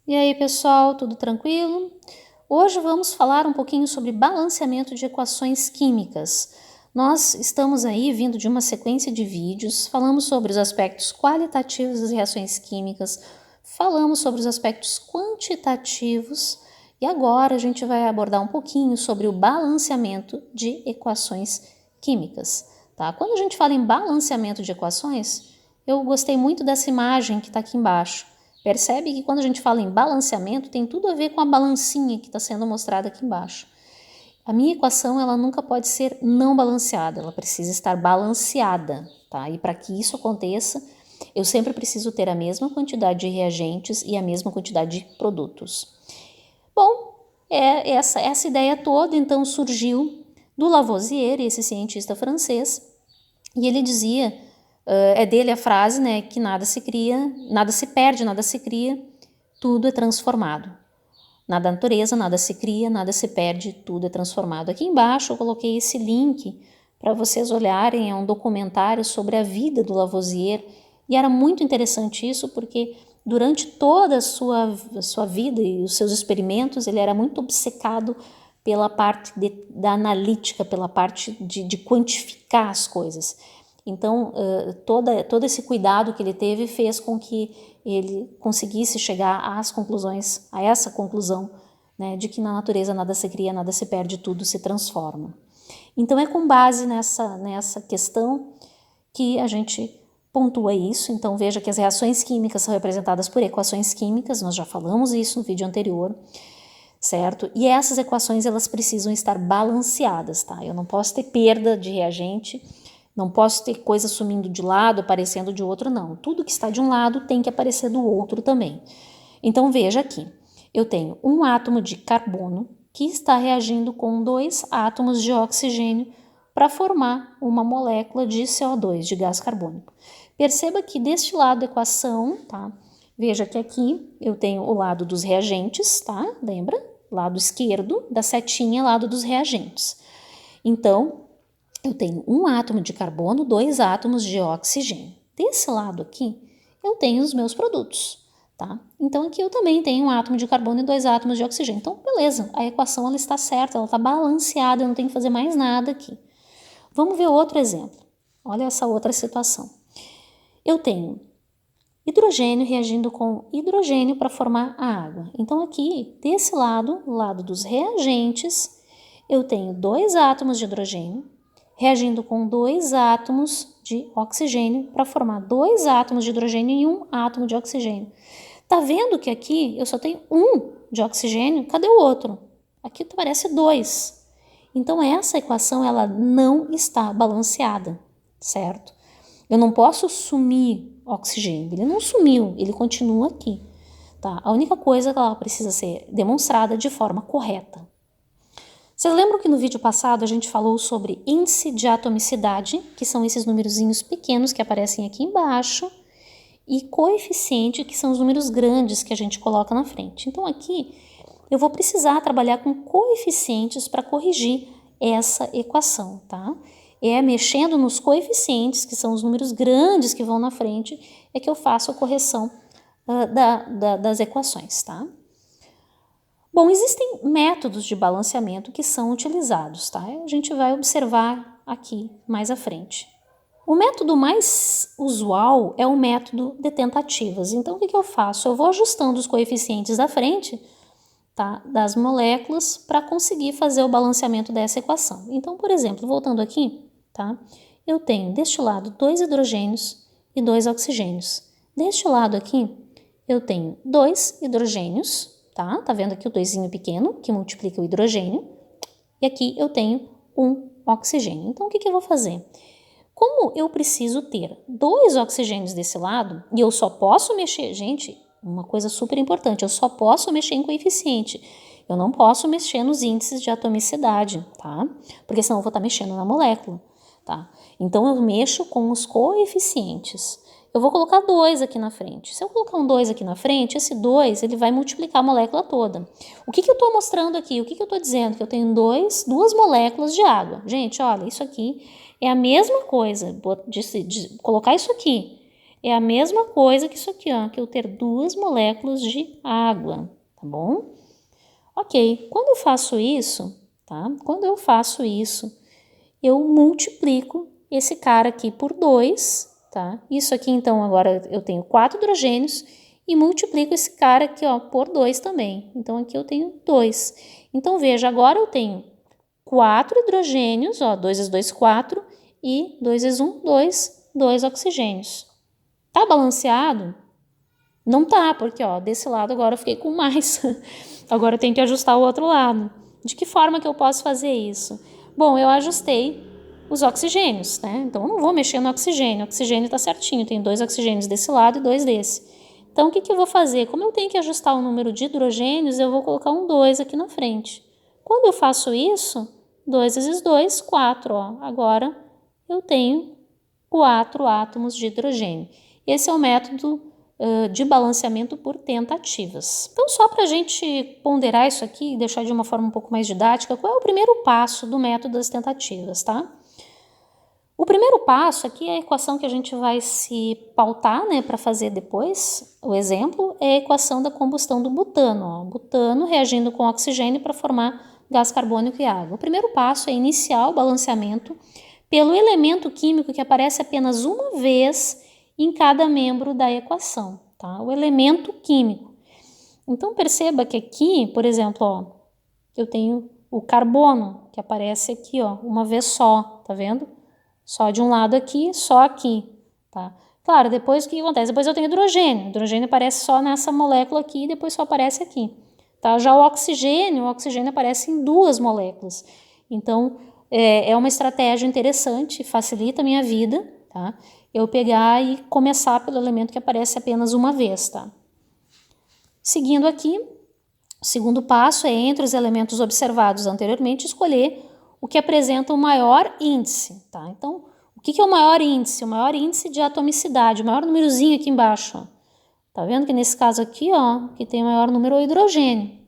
E aí, pessoal, tudo tranquilo? Hoje vamos falar um pouquinho sobre balanceamento de equações químicas. Nós estamos aí vindo de uma sequência de vídeos, falamos sobre os aspectos qualitativos das reações químicas, falamos sobre os aspectos quantitativos e agora a gente vai abordar um pouquinho sobre o balanceamento de equações químicas. Tá? Quando a gente fala em balanceamento de equações, eu gostei muito dessa imagem que está aqui embaixo. Percebe que quando a gente fala em balanceamento, tem tudo a ver com a balancinha que está sendo mostrada aqui embaixo. A minha equação ela nunca pode ser não balanceada, ela precisa estar balanceada, tá? E para que isso aconteça, eu sempre preciso ter a mesma quantidade de reagentes e a mesma quantidade de produtos. Bom, essa ideia toda então surgiu do Lavoisier, esse cientista francês, e ele dizia, é dele a frase, né, que nada se cria, nada se perde, nada se cria, tudo é transformado. Na natureza, nada se cria, nada se perde, tudo é transformado. Aqui embaixo eu coloquei esse link para vocês olharem, é um documentário sobre a vida do Lavoisier, e era muito interessante isso, porque durante toda a sua vida e os seus experimentos, ele era muito obcecado pela parte da analítica, pela parte de quantificar as coisas. Então, todo esse cuidado que ele teve fez com que ele conseguisse chegar às conclusões, a essa conclusão, né, de que na natureza nada se cria, nada se perde, tudo se transforma. Então, é com base nessa questão que a gente pontua isso. Então, veja que as reações químicas são representadas por equações químicas, nós já falamos isso no vídeo anterior, certo? E essas equações, elas precisam estar balanceadas, tá? Eu não posso ter perda de reagente, não posso ter coisa sumindo de lado, aparecendo de outro, não. Tudo que está de um lado tem que aparecer do outro também. Então, veja aqui. Eu tenho um átomo de carbono que está reagindo com 2 átomos de oxigênio para formar uma molécula de CO2, de gás carbônico. Perceba que deste lado da equação, tá? Veja que aqui eu tenho o lado dos reagentes, tá? Lembra? Lado esquerdo da setinha, lado dos reagentes. Então, eu tenho um átomo de carbono, 2 átomos de oxigênio. Desse lado aqui, eu tenho os meus produtos, tá? Então, aqui eu também tenho um átomo de carbono e 2 átomos de oxigênio. Então, beleza, a equação ela está certa, ela está balanceada, eu não tenho que fazer mais nada aqui. Vamos ver outro exemplo. Olha essa outra situação. Eu tenho hidrogênio reagindo com hidrogênio para formar a água. Então, aqui, desse lado, lado dos reagentes, eu tenho 2 átomos de hidrogênio reagindo com 2 átomos de oxigênio para formar 2 átomos de hidrogênio e 1 átomo de oxigênio. Tá vendo que aqui eu só tenho 1 de oxigênio? Cadê o outro? Aqui parece 2. Então essa equação ela não está balanceada, certo? Eu não posso sumir oxigênio, ele não sumiu, ele continua aqui. Tá? A única coisa é que ela precisa ser demonstrada de forma correta. Vocês lembram que no vídeo passado a gente falou sobre índice de atomicidade, que são esses numerozinhos pequenos que aparecem aqui embaixo, e coeficiente, que são os números grandes que a gente coloca na frente. Então aqui eu vou precisar trabalhar com coeficientes para corrigir essa equação, tá? É mexendo nos coeficientes, que são os números grandes que vão na frente, é que eu faço a correção das equações, tá? Bom, existem métodos de balanceamento que são utilizados, tá? A gente vai observar aqui mais à frente. O método mais usual é o método de tentativas. Então, o que eu faço? Eu vou ajustando os coeficientes da frente, tá, das moléculas para conseguir fazer o balanceamento dessa equação. Então, por exemplo, voltando aqui, tá? Eu tenho deste lado 2 hidrogênios e 2 oxigênios. Deste lado aqui, eu tenho 2 hidrogênios, tá? Tá vendo aqui o 2zinho pequeno, que multiplica o hidrogênio. E aqui eu tenho 1 oxigênio. Então, o que eu vou fazer? Como eu preciso ter 2 oxigênios desse lado, e eu só posso mexer... Gente, uma coisa super importante, eu só posso mexer em coeficiente. Eu não posso mexer nos índices de atomicidade, tá? Porque senão eu vou estar mexendo na molécula, tá? Então, eu mexo com os coeficientes. Eu vou colocar 2 aqui na frente. Se eu colocar um 2 aqui na frente, esse 2 ele vai multiplicar a molécula toda. O que eu estou mostrando aqui? O que eu estou dizendo? Que eu tenho duas moléculas de água. Gente, olha, isso aqui é a mesma coisa de colocar isso aqui. É a mesma coisa que isso aqui, ó, que eu ter 2 moléculas de água, tá bom? Ok, quando eu faço isso, tá? Quando eu faço isso, eu multiplico esse cara aqui por 2, tá? Isso aqui, então, agora eu tenho 4 hidrogênios e multiplico esse cara aqui, ó, por 2 também. Então, aqui eu tenho 2. Então, veja, agora eu tenho 4 hidrogênios, ó, 2 vezes 2, 4, e 2 vezes 1, 2 oxigênios. Tá balanceado? Não tá, porque, ó, desse lado agora eu fiquei com mais. Agora eu tenho que ajustar o outro lado. De que forma que eu posso fazer isso? Bom, eu ajustei os oxigênios, né? Então eu não vou mexer no oxigênio. O oxigênio tá certinho, tem 2 oxigênios desse lado e 2 desse. Então o que eu vou fazer? Como eu tenho que ajustar o número de hidrogênios, eu vou colocar um 2 aqui na frente. Quando eu faço isso, 2 vezes 2, 4, ó. Agora eu tenho 4 átomos de hidrogênio. Esse é o método de balanceamento por tentativas. Então, só para a gente ponderar isso aqui e deixar de uma forma um pouco mais didática, qual é o primeiro passo do método das tentativas, tá? O primeiro passo aqui é a equação que a gente vai se pautar, né, para fazer depois. O exemplo é a equação da combustão do butano. Ó. Butano reagindo com oxigênio para formar gás carbônico e água. O primeiro passo é iniciar o balanceamento pelo elemento químico que aparece apenas uma vez em cada membro da equação, tá? O elemento químico. Então, perceba que aqui, por exemplo, ó, eu tenho o carbono, que aparece aqui, ó, uma vez só, tá vendo? Só de um lado aqui, só aqui, tá? Claro, depois o que acontece? Depois eu tenho hidrogênio. O hidrogênio aparece só nessa molécula aqui e depois só aparece aqui, tá? Já o oxigênio aparece em 2 moléculas. Então, é uma estratégia interessante, facilita a minha vida, tá? Eu pegar e começar pelo elemento que aparece apenas uma vez, tá? Seguindo aqui, o segundo passo é, entre os elementos observados anteriormente, escolher o que apresenta o maior índice, tá? Então, o que é o maior índice? O maior índice de atomicidade, o maior númerozinho aqui embaixo, ó. Tá vendo que nesse caso aqui, ó, que tem o maior número é o hidrogênio.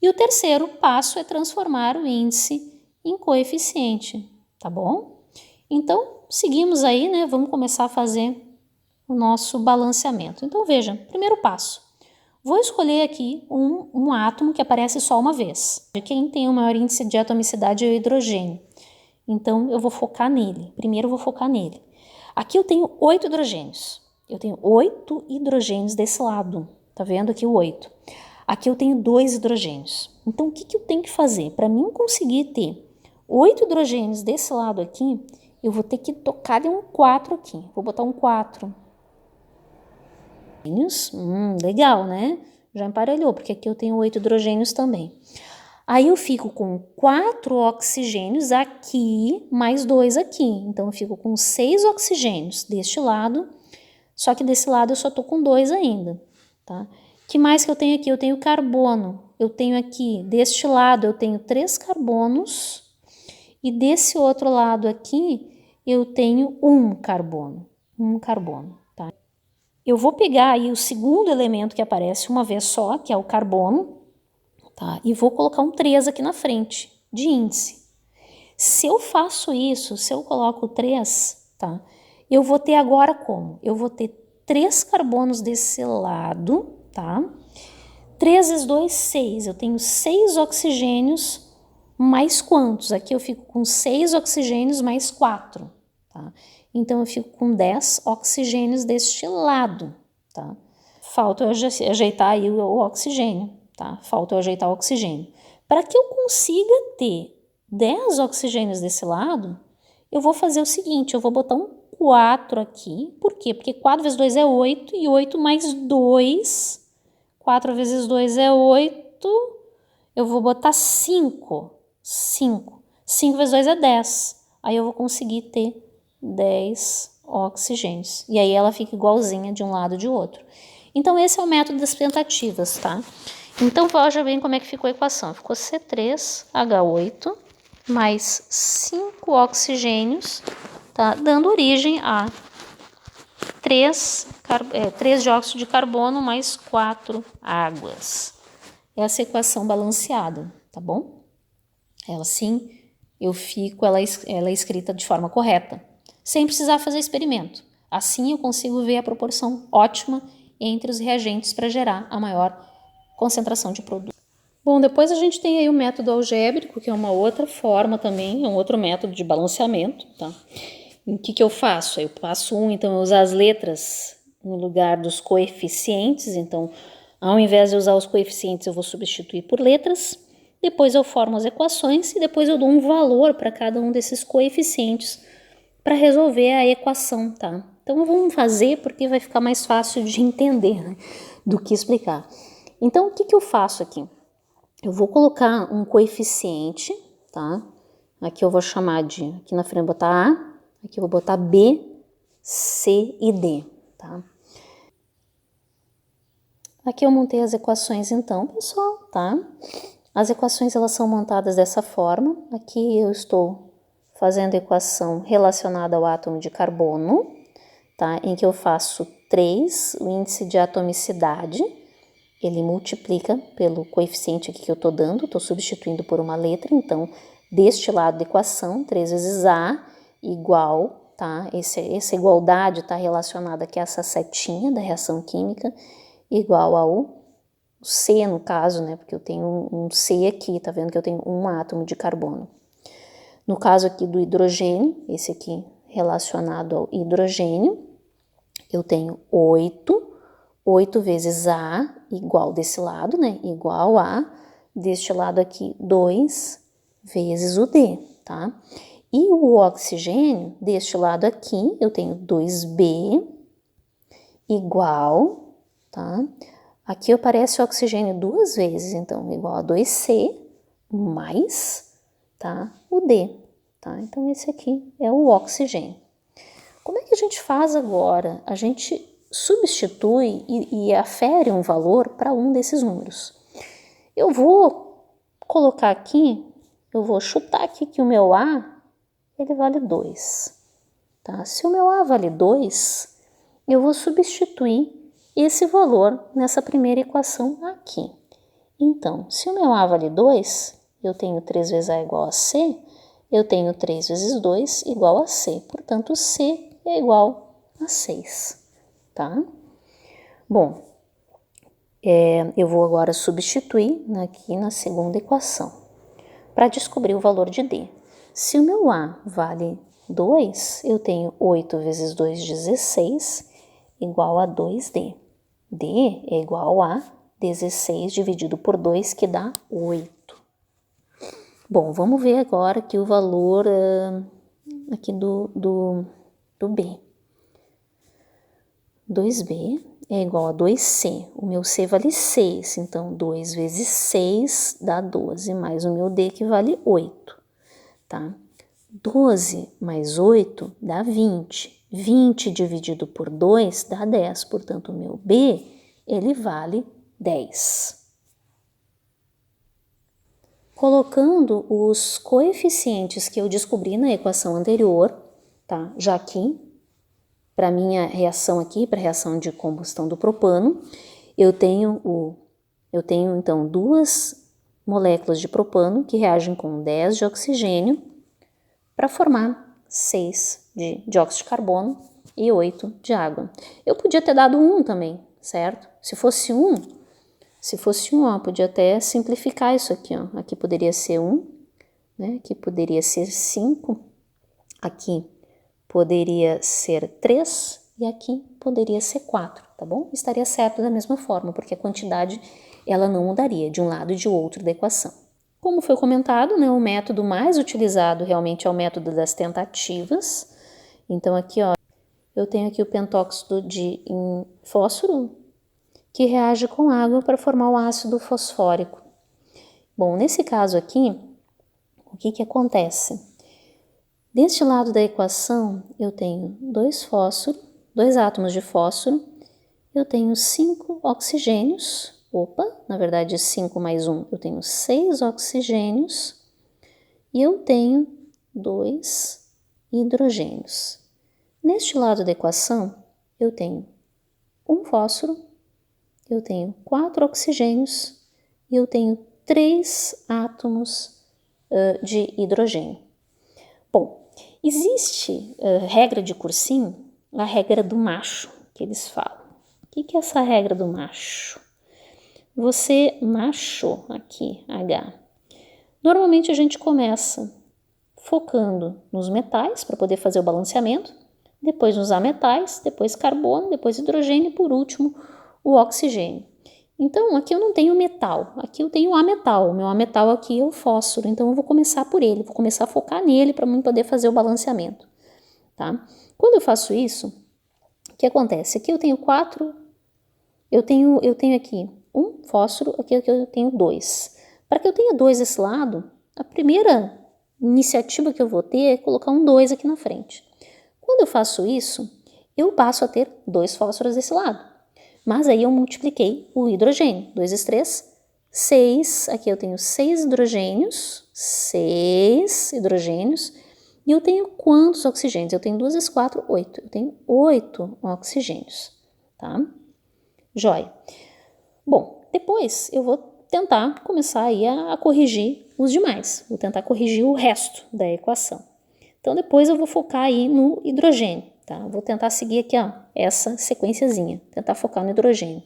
E o terceiro passo é transformar o índice em coeficiente, tá bom? Então, seguimos aí, né? Vamos começar a fazer o nosso balanceamento. Então, veja, primeiro passo. Vou escolher aqui um átomo que aparece só uma vez. Quem tem o maior índice de atomicidade é o hidrogênio. Então, eu vou focar nele. Primeiro, eu vou focar nele. Aqui eu tenho 8 hidrogênios. Eu tenho 8 hidrogênios desse lado. Tá vendo aqui o 8? Aqui eu tenho 2 hidrogênios. Então, o que eu tenho que fazer? Para mim conseguir ter 8 hidrogênios desse lado aqui, eu vou ter que tocar de um 4 aqui. Vou botar um 4. Legal, né? Já emparelhou, porque aqui eu tenho 8 hidrogênios também. Aí eu fico com 4 oxigênios aqui, mais 2 aqui. Então, eu fico com 6 oxigênios deste lado, só que desse lado eu só tô com 2 ainda, tá? Que mais que eu tenho aqui? Eu tenho carbono. Eu tenho aqui, deste lado, eu tenho 3 carbonos. E desse outro lado aqui, eu tenho um carbono. Tá? Eu vou pegar aí o segundo elemento que aparece uma vez só, que é o carbono, tá? E vou colocar um 3 aqui na frente, de índice. Se eu faço isso, se eu coloco 3, tá? Eu vou ter agora como? Eu vou ter 3 carbonos desse lado, tá? 3 vezes 2, 6. Eu tenho 6 oxigênios mais quantos? Aqui eu fico com 6 oxigênios mais 4, tá? Então, eu fico com 10 oxigênios deste lado, tá? Falta eu ajeitar aí o oxigênio, tá? Falta eu ajeitar o oxigênio. Para que eu consiga ter 10 oxigênios desse lado, eu vou fazer o seguinte, eu vou botar um 4 aqui. Por quê? Porque 4 vezes 2 é 8 e 8 mais 2. 4 vezes 2 é 8. Eu vou botar 5. 5 vezes 2 é 10. Aí eu vou conseguir ter 10 oxigênios. E aí ela fica igualzinha de um lado e de outro. Então, esse é o método das tentativas, tá? Então, veja bem como é que ficou a equação. Ficou C3H8 mais 5 oxigênios, tá? Dando origem a 3 dióxido de carbono mais 4 águas. Essa equação balanceada, tá bom? Ela sim, ela é escrita de forma correta, sem precisar fazer experimento. Assim eu consigo ver a proporção ótima entre os reagentes para gerar a maior concentração de produto. Bom, depois a gente tem aí o método algébrico, que é uma outra forma também, é um outro método de balanceamento, tá? O que eu faço? Eu passo então eu usar as letras no lugar dos coeficientes, então ao invés de usar os coeficientes eu vou substituir por letras, depois eu formo as equações e depois eu dou um valor para cada um desses coeficientes para resolver a equação, tá? Então vamos fazer porque vai ficar mais fácil de entender, né, do que explicar. Então o que eu faço aqui? Eu vou colocar um coeficiente, tá? Aqui eu vou chamar de, aqui na frente eu vou botar A, aqui eu vou botar B, C e D, tá? Aqui eu montei as equações então, pessoal, tá? As equações elas são montadas dessa forma. Aqui eu estou fazendo a equação relacionada ao átomo de carbono, tá? Em que eu faço 3, o índice de atomicidade, ele multiplica pelo coeficiente aqui que eu estou dando, estou substituindo por uma letra, então, deste lado da equação, 3 vezes A igual, tá? Essa igualdade está relacionada aqui a essa setinha da reação química, igual ao C, no caso, né? Porque eu tenho um C aqui, tá vendo que eu tenho um átomo de carbono. No caso aqui do hidrogênio, esse aqui relacionado ao hidrogênio, eu tenho 8 vezes A igual desse lado, né? Igual a, deste lado aqui, 2 vezes o D, tá? E o oxigênio, deste lado aqui, eu tenho 2B igual, tá? Aqui aparece o oxigênio 2 vezes, então, igual a 2C mais, tá? O D, tá? Então, esse aqui é o oxigênio. Como é que a gente faz agora? A gente substitui e afere um valor para um desses números. Eu vou colocar aqui, eu vou chutar aqui que o meu A, ele vale 2. Tá? Se o meu A vale 2, eu vou substituir esse valor nessa primeira equação aqui. Então, se o meu A vale 2, eu tenho 3 vezes A igual a C, eu tenho 3 vezes 2 igual a C. Portanto, C é igual a 6, tá? Bom, eu vou agora substituir aqui na segunda equação para descobrir o valor de D. Se o meu A vale 2, eu tenho 8 vezes 2, 16, igual a 2D. D é igual a 16 dividido por 2, que dá 8. Bom, vamos ver agora aqui o valor aqui do B. 2B é igual a 2C. O meu C vale 6, então 2 vezes 6 dá 12, mais o meu D que vale 8, tá? 12 mais 8 dá 20. 20 dividido por 2 dá 10, portanto o meu B, ele vale 10. Colocando os coeficientes que eu descobri na equação anterior, tá? Já aqui, para minha reação aqui, para a reação de combustão do propano, eu tenho então 2 moléculas de propano que reagem com 10 de oxigênio para formar 6 de dióxido de carbono e 8 de água. Eu podia ter dado 1 também, certo? Se fosse 1, ó, podia até simplificar isso aqui, ó. Aqui poderia ser 1, né? Aqui poderia ser 5, aqui poderia ser 3 e aqui poderia ser 4, tá bom? Estaria certo da mesma forma, porque a quantidade ela não mudaria de um lado e de outro da equação. Como foi comentado, né, o método mais utilizado realmente é o método das tentativas. Então aqui, ó, eu tenho aqui o pentóxido de fósforo que reage com água para formar o ácido fosfórico. Bom, nesse caso aqui, o que acontece? Deste lado da equação, eu tenho 2 átomos de fósforo, eu tenho 5 oxigênios, na verdade 5 mais 1, eu tenho 6 oxigênios, e eu tenho 2 hidrogênios. Neste lado da equação, eu tenho 1 fósforo, eu tenho 4 oxigênios, e eu tenho 3 átomos de hidrogênio. Bom, existe regra de Cursing a regra do macho, que eles falam. O que é essa regra do macho? Você, macho, aqui, H. Normalmente a gente começa focando nos metais para poder fazer o balanceamento, depois nos ametais, depois carbono, depois hidrogênio e por último o oxigênio. Então aqui eu não tenho metal, aqui eu tenho ametal, o meu ametal aqui é o fósforo, então eu vou começar por ele, vou começar a focar nele para poder fazer o balanceamento, tá? Quando eu faço isso, o que acontece? Aqui eu tenho eu tenho aqui um fósforo, aqui eu tenho 2. Para que eu tenha 2 desse lado, a primeira iniciativa que eu vou ter é colocar um 2 aqui na frente. Quando eu faço isso, eu passo a ter 2 fósforos desse lado. Mas aí eu multipliquei o hidrogênio. 2 vezes 3, 6. Aqui eu tenho 6 hidrogênios. 6 hidrogênios. E eu tenho quantos oxigênios? Eu tenho 2 vezes 4, 8. Eu tenho 8 oxigênios, tá? Joia. Bom, depois eu vou tentar começar aí a corrigir os demais. Vou tentar corrigir o resto da equação. Então depois eu vou focar aí no hidrogênio, tá? Vou tentar seguir aqui, ó, essa sequenciazinha, tentar focar no hidrogênio.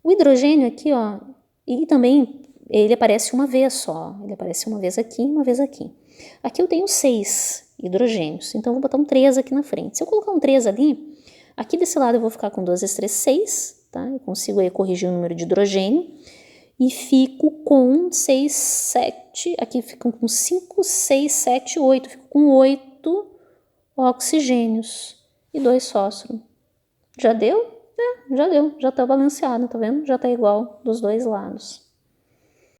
O hidrogênio aqui, ó, e também ele aparece uma vez só, ele aparece uma vez aqui e uma vez aqui. Aqui eu tenho 6 hidrogênios, então eu vou botar um 3 aqui na frente. Se eu colocar um 3 ali, aqui desse lado eu vou ficar com 2 vezes 3, 6, tá? Eu consigo aí corrigir o número de hidrogênio e fico com 6, 7, aqui fico com 5, 6, 7, 8, fico com 8 oxigênios e 2 fósforos. Já deu? Já deu, já tá balanceado, tá vendo? Já tá igual dos dois lados.